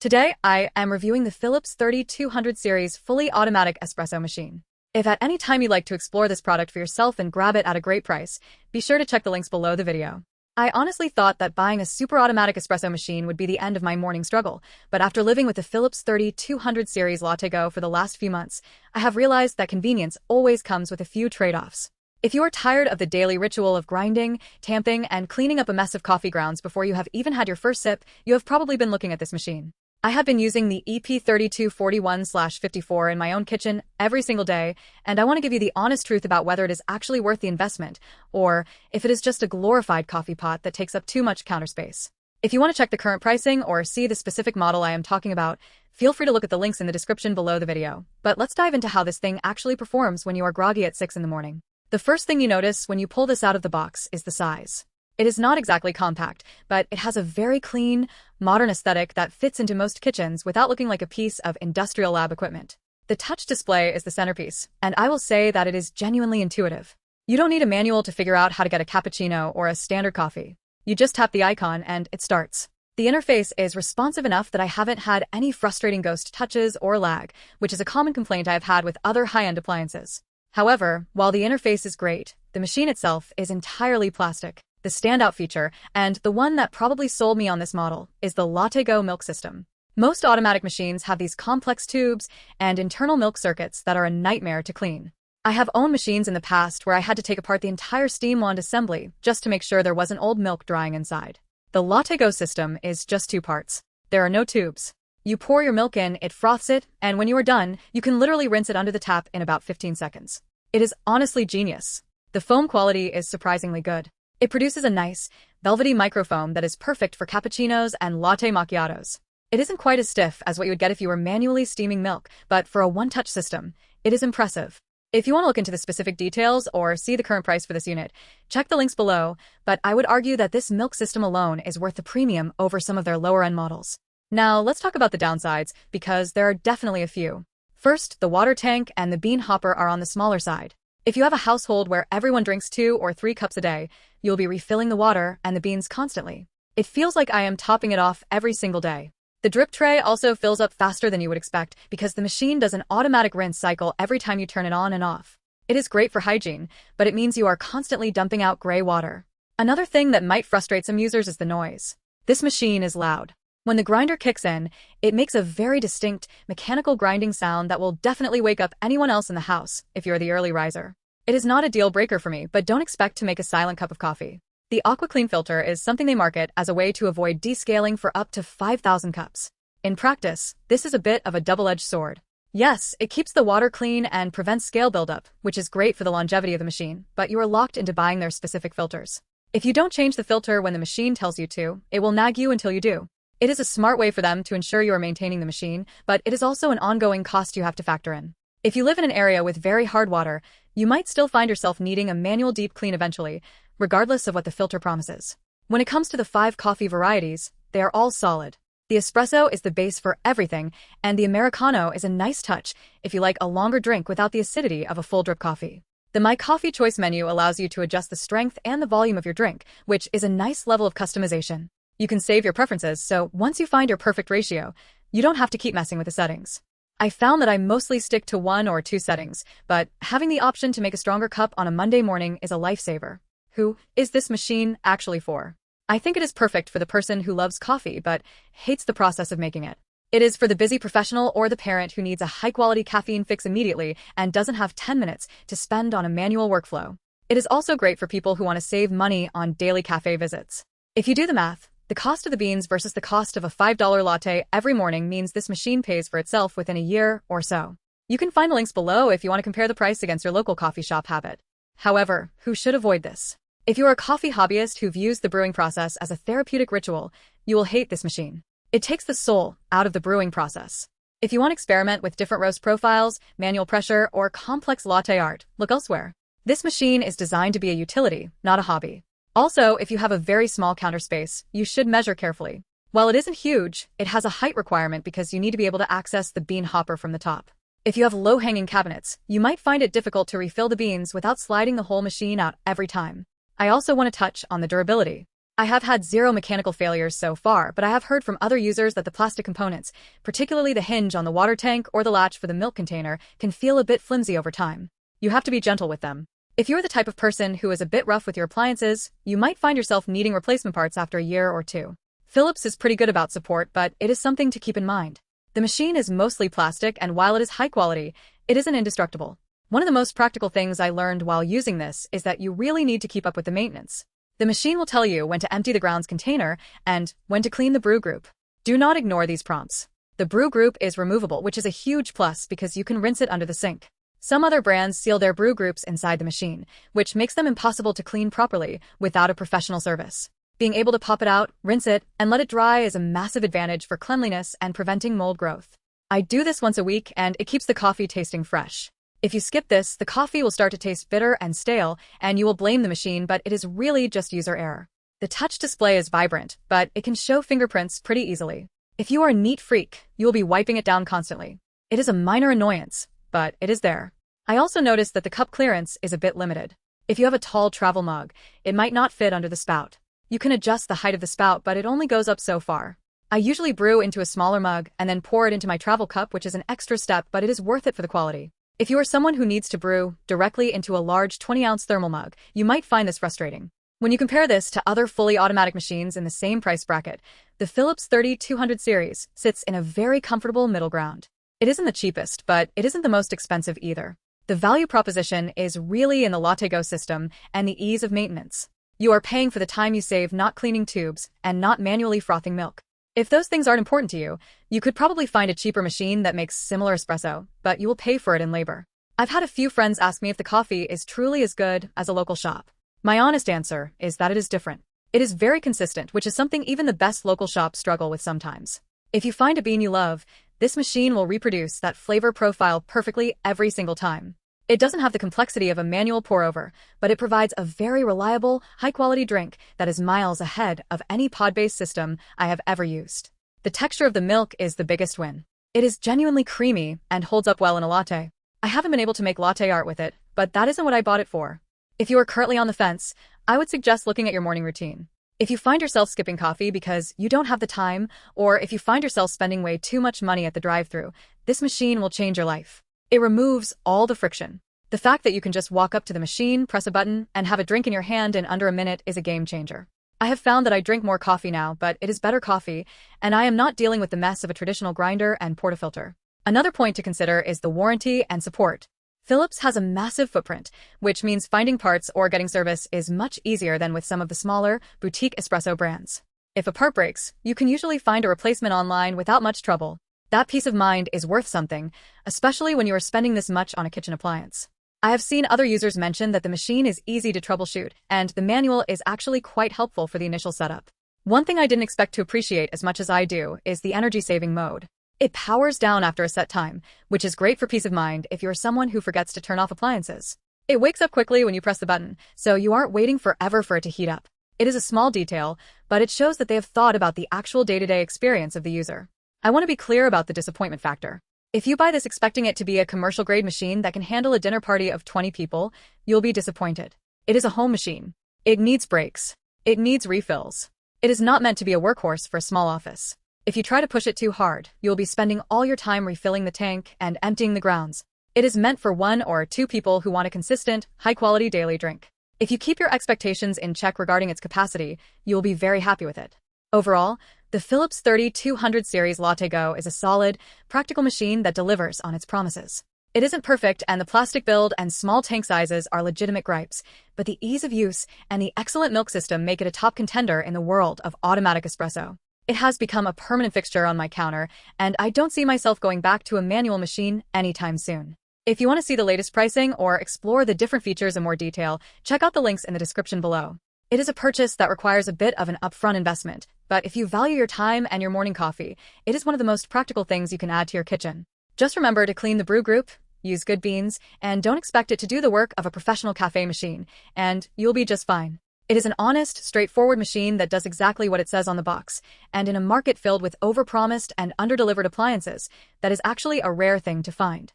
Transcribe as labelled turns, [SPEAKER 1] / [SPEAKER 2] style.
[SPEAKER 1] Today, I am reviewing the Philips 3200 series fully automatic espresso machine. If at any time you'd like to explore this product for yourself and grab it at a great price, be sure to check the links below the video. I honestly thought that buying a super automatic espresso machine would be the end of my morning struggle, but after living with the Philips 3200 series LatteGo for the last few months, I have realized that convenience always comes with a few trade-offs. If you are tired of the daily ritual of grinding, tamping, and cleaning up a mess of coffee grounds before you have even had your first sip, you have probably been looking at this machine. I have been using the EP3241/54 in my own kitchen every single day, and I want to give you the honest truth about whether it is actually worth the investment, or if it is just a glorified coffee pot that takes up too much counter space. If you want to check the current pricing or see the specific model I am talking about, feel free to look at the links in the description below the video. But let's dive into how this thing actually performs when you are groggy at 6 in the morning. The first thing you notice when you pull this out of the box is the size. It is not exactly compact, but it has a very clean, modern aesthetic that fits into most kitchens without looking like a piece of industrial lab equipment. The touch display is the centerpiece, and I will say that it is genuinely intuitive. You don't need a manual to figure out how to get a cappuccino or a standard coffee. You just tap the icon and it starts. The interface is responsive enough that I haven't had any frustrating ghost touches or lag, which is a common complaint I have had with other high-end appliances. However, while the interface is great, the machine itself is entirely plastic. The standout feature, and the one that probably sold me on this model, is the LatteGo milk system. Most automatic machines have these complex tubes and internal milk circuits that are a nightmare to clean. I have owned machines in the past where I had to take apart the entire steam wand assembly just to make sure there wasn't old milk drying inside. The LatteGo system is just two parts. There are no tubes. You pour your milk in, it froths it, and when you are done, you can literally rinse it under the tap in about 15 seconds. It is honestly genius. The foam quality is surprisingly good. It produces a nice, velvety microfoam that is perfect for cappuccinos and latte macchiatos. It isn't quite as stiff as what you would get if you were manually steaming milk, but for a one-touch system, it is impressive. If you want to look into the specific details or see the current price for this unit, check the links below, but I would argue that this milk system alone is worth the premium over some of their lower-end models. Now, let's talk about the downsides, because there are definitely a few. First, the water tank and the bean hopper are on the smaller side. If you have a household where everyone drinks 2 or 3 cups a day, you'll be refilling the water and the beans constantly. It feels like I am topping it off every single day. The drip tray also fills up faster than you would expect because the machine does an automatic rinse cycle every time you turn it on and off. It is great for hygiene, but it means you are constantly dumping out gray water. Another thing that might frustrate some users is the noise. This machine is loud. When the grinder kicks in, it makes a very distinct, mechanical grinding sound that will definitely wake up anyone else in the house if you're the early riser. It is not a deal breaker for me, but don't expect to make a silent cup of coffee. The AquaClean filter is something they market as a way to avoid descaling for up to 5,000 cups. In practice, this is a bit of a double-edged sword. Yes, it keeps the water clean and prevents scale buildup, which is great for the longevity of the machine, but you are locked into buying their specific filters. If you don't change the filter when the machine tells you to, it will nag you until you do. It is a smart way for them to ensure you are maintaining the machine, but it is also an ongoing cost you have to factor in. If you live in an area with very hard water, you might still find yourself needing a manual deep clean eventually, regardless of what the filter promises. When it comes to the 5 coffee varieties, they are all solid. The espresso is the base for everything, and the Americano is a nice touch if you like a longer drink without the acidity of a full drip coffee. The My Coffee Choice menu allows you to adjust the strength and the volume of your drink, which is a nice level of customization. You can save your preferences, so once you find your perfect ratio, you don't have to keep messing with the settings. I found that I mostly stick to 1 or 2 settings, but having the option to make a stronger cup on a Monday morning is a lifesaver. Who is this machine actually for? I think it is perfect for the person who loves coffee but hates the process of making it. It is for the busy professional or the parent who needs a high-quality caffeine fix immediately and doesn't have 10 minutes to spend on a manual workflow. It is also great for people who want to save money on daily cafe visits. If you do the math, the cost of the beans versus the cost of a $5 latte every morning means this machine pays for itself within a year or so. You can find the links below if you want to compare the price against your local coffee shop habit. However, who should avoid this? If you are a coffee hobbyist who've used the brewing process as a therapeutic ritual, you will hate this machine. It takes the soul out of the brewing process. If you want to experiment with different roast profiles, manual pressure, or complex latte art, look elsewhere. This machine is designed to be a utility, not a hobby. Also, if you have a very small counter space, you should measure carefully. While it isn't huge, it has a height requirement because you need to be able to access the bean hopper from the top. If you have low-hanging cabinets, you might find it difficult to refill the beans without sliding the whole machine out every time. I also want to touch on the durability. I have had zero mechanical failures so far, but I have heard from other users that the plastic components, particularly the hinge on the water tank or the latch for the milk container, can feel a bit flimsy over time. You have to be gentle with them. If you're the type of person who is a bit rough with your appliances, you might find yourself needing replacement parts after a year or two. Philips is pretty good about support, but it is something to keep in mind. The machine is mostly plastic, and while it is high quality, it isn't indestructible. One of the most practical things I learned while using this is that you really need to keep up with the maintenance. The machine will tell you when to empty the grounds container and when to clean the brew group. Do not ignore these prompts. The brew group is removable, which is a huge plus because you can rinse it under the sink. Some other brands seal their brew groups inside the machine, which makes them impossible to clean properly without a professional service. Being able to pop it out, rinse it, and let it dry is a massive advantage for cleanliness and preventing mold growth. I do this once a week, and it keeps the coffee tasting fresh. If you skip this, the coffee will start to taste bitter and stale, and you will blame the machine, but it is really just user error. The touch display is vibrant, but it can show fingerprints pretty easily. If you are a neat freak, you will be wiping it down constantly. It is a minor annoyance, but it is there. I also noticed that the cup clearance is a bit limited. If you have a tall travel mug, it might not fit under the spout. You can adjust the height of the spout, but it only goes up so far. I usually brew into a smaller mug and then pour it into my travel cup, which is an extra step, but it is worth it for the quality. If you are someone who needs to brew directly into a large 20-ounce thermal mug, you might find this frustrating. When you compare this to other fully automatic machines in the same price bracket, the Philips 3200 series sits in a very comfortable middle ground. It isn't the cheapest, but it isn't the most expensive either. The value proposition is really in the LatteGo system and the ease of maintenance. You are paying for the time you save not cleaning tubes and not manually frothing milk. If those things aren't important to you, you could probably find a cheaper machine that makes similar espresso, but you will pay for it in labor. I've had a few friends ask me if the coffee is truly as good as a local shop. My honest answer is that it is different. It is very consistent, which is something even the best local shops struggle with sometimes. If you find a bean you love, this machine will reproduce that flavor profile perfectly every single time. It doesn't have the complexity of a manual pour-over, but it provides a very reliable, high-quality drink that is miles ahead of any pod-based system I have ever used. The texture of the milk is the biggest win. It is genuinely creamy and holds up well in a latte. I haven't been able to make latte art with it, but that isn't what I bought it for. If you are currently on the fence, I would suggest looking at your morning routine. If you find yourself skipping coffee because you don't have the time, or if you find yourself spending way too much money at the drive-thru, this machine will change your life. It removes all the friction. The fact that you can just walk up to the machine, press a button, and have a drink in your hand in under a minute is a game changer. I have found that I drink more coffee now, but it is better coffee, and I am not dealing with the mess of a traditional grinder and portafilter. Another point to consider is the warranty and support. Philips has a massive footprint, which means finding parts or getting service is much easier than with some of the smaller, boutique espresso brands. If a part breaks, you can usually find a replacement online without much trouble. That peace of mind is worth something, especially when you are spending this much on a kitchen appliance. I have seen other users mention that the machine is easy to troubleshoot, and the manual is actually quite helpful for the initial setup. One thing I didn't expect to appreciate as much as I do is the energy-saving mode. It powers down after a set time, which is great for peace of mind if you're someone who forgets to turn off appliances. It wakes up quickly when you press the button, so you aren't waiting forever for it to heat up. It is a small detail, but it shows that they have thought about the actual day-to-day experience of the user. I want to be clear about the disappointment factor. If you buy this expecting it to be a commercial-grade machine that can handle a dinner party of 20 people, you'll be disappointed. It is a home machine. It needs breaks. It needs refills. It is not meant to be a workhorse for a small office. If you try to push it too hard, you'll be spending all your time refilling the tank and emptying the grounds. It is meant for 1 or 2 people who want a consistent, high-quality daily drink. If you keep your expectations in check regarding its capacity, you'll be very happy with it. Overall, the Philips 3200 series LatteGo is a solid, practical machine that delivers on its promises. It isn't perfect, and the plastic build and small tank sizes are legitimate gripes, but the ease of use and the excellent milk system make it a top contender in the world of automatic espresso. It has become a permanent fixture on my counter, and I don't see myself going back to a manual machine anytime soon. If you want to see the latest pricing or explore the different features in more detail, check out the links in the description below. It is a purchase that requires a bit of an upfront investment, but if you value your time and your morning coffee, it is one of the most practical things you can add to your kitchen. Just remember to clean the brew group, use good beans, and don't expect it to do the work of a professional cafe machine, and you'll be just fine. It is an honest, straightforward machine that does exactly what it says on the box, and in a market filled with overpromised and underdelivered appliances, that is actually a rare thing to find.